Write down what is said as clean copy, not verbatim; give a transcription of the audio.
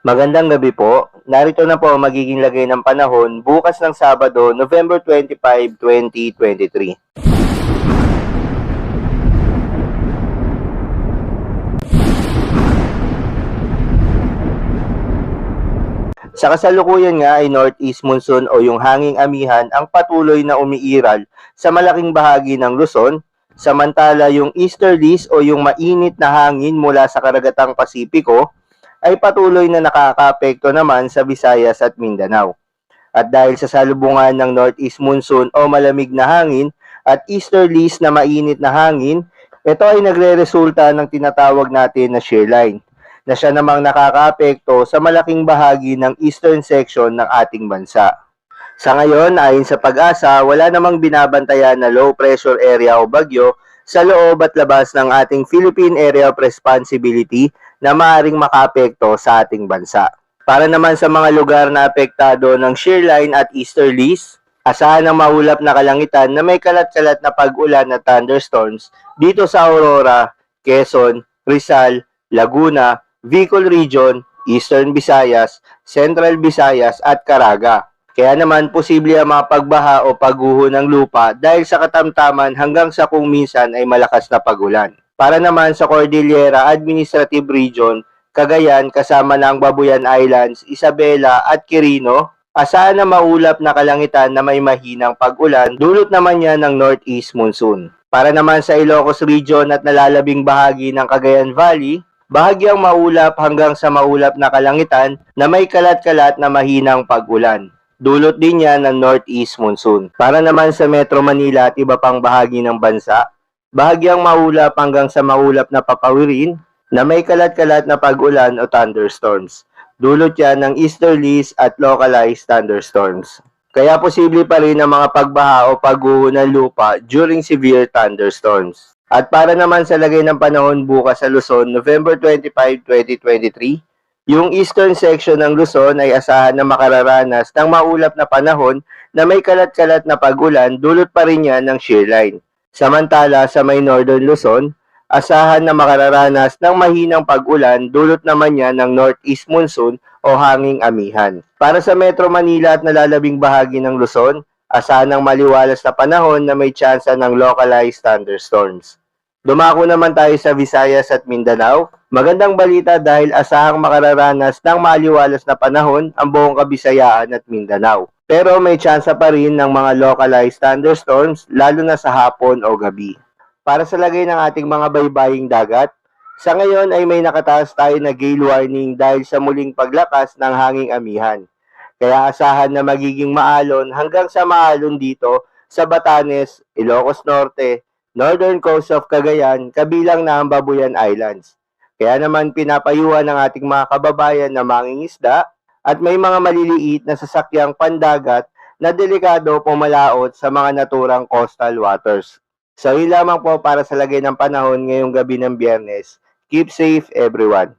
Magandang gabi po. Narito na po ang magiging lagay ng panahon bukas ng Sabado, November 25, 2023. Sa kasalukuyan nga ay northeast monsoon o yung hanging amihan ang patuloy na umiiral sa malaking bahagi ng Luzon, samantala yung easterlies o yung mainit na hangin mula sa karagatang Pasipiko ay patuloy na nakakaapekto naman sa Visayas at Mindanao. At dahil sa salubungan ng northeast monsoon o malamig na hangin at easterlies na mainit na hangin, ito ay nagre-resulta ng tinatawag natin na shear line na siya namang nakakaapekto sa malaking bahagi ng eastern section ng ating bansa. Sa ngayon, ayon sa Pag-asa, wala namang binabantayan na low pressure area o bagyo sa loob at labas ng ating Philippine Area of Responsibility na maaaring makaapekto sa ating bansa. Para naman sa mga lugar na apektado ng shear line at easterlies, asahan ang maulap na kalangitan na may kalat-kalat na pag-ulan at thunderstorms dito sa Aurora, Quezon, Rizal, Laguna, Bicol Region, Eastern Visayas, Central Visayas at Caraga. Kaya naman posible ang mga pagbaha o pagguho ng lupa dahil sa katamtaman hanggang sa kung minsan ay malakas na pagulan. Para naman sa Cordillera Administrative Region, Cagayan kasama na ang Babuyan Islands, Isabela at Quirino, asahan na maulap na kalangitan na may mahinang pag-ulan, dulot naman yan ng northeast monsoon. Para naman sa Ilocos Region at nalalabing bahagi ng Cagayan Valley, bahagyang maulap hanggang sa maulap na kalangitan na may kalat-kalat na mahinang pag-ulan. Dulot din yan ng northeast monsoon. Para naman sa Metro Manila at iba pang bahagi ng bansa, bahagyang maulap hanggang sa maulap na papawirin na may kalat-kalat na pag-ulan o thunderstorms. Dulot yan ng easterlies at localized thunderstorms. Kaya posible pa rin ang mga pagbaha o pagguho ng lupa during severe thunderstorms. At para naman sa lagay ng panahon bukas sa Luzon, November 25, 2023, yung eastern section ng Luzon ay asahan na makararanas ng maulap na panahon na may kalat-kalat na pag-ulan, dulot pa rin yan ng shear line. Samantala sa may northern Luzon, asahan na makararanas ng mahinang pag-ulan, dulot naman yan ng northeast monsoon o hanging amihan. Para sa Metro Manila at nalalabing bahagi ng Luzon, asahan ng maliwalas na panahon na may tsansa ng localized thunderstorms. Dumako naman tayo sa Visayas at Mindanao. Magandang balita dahil asahang makararanas ng maliwalas na panahon ang buong Kabisayaan at Mindanao. Pero may tsansa pa rin ng mga localized thunderstorms lalo na sa hapon o gabi. Para sa lagay ng ating mga baybaying dagat, sa ngayon ay may nakataas tayo na gale warning dahil sa muling paglakas ng hanging amihan. Kaya asahan na magiging maalon hanggang sa maalon dito sa Batanes, Ilocos Norte, northern coast of Cagayan, kabilang na ang Babuyan Islands. Kaya naman pinapayuhan ng ating mga kababayan na mangingisda at may mga maliliit na sasakyang pandagat na delikado pumalaot sa mga naturang coastal waters. So yun lamang po para sa lagay ng panahon ngayong gabi ng Biyernes. Keep safe everyone.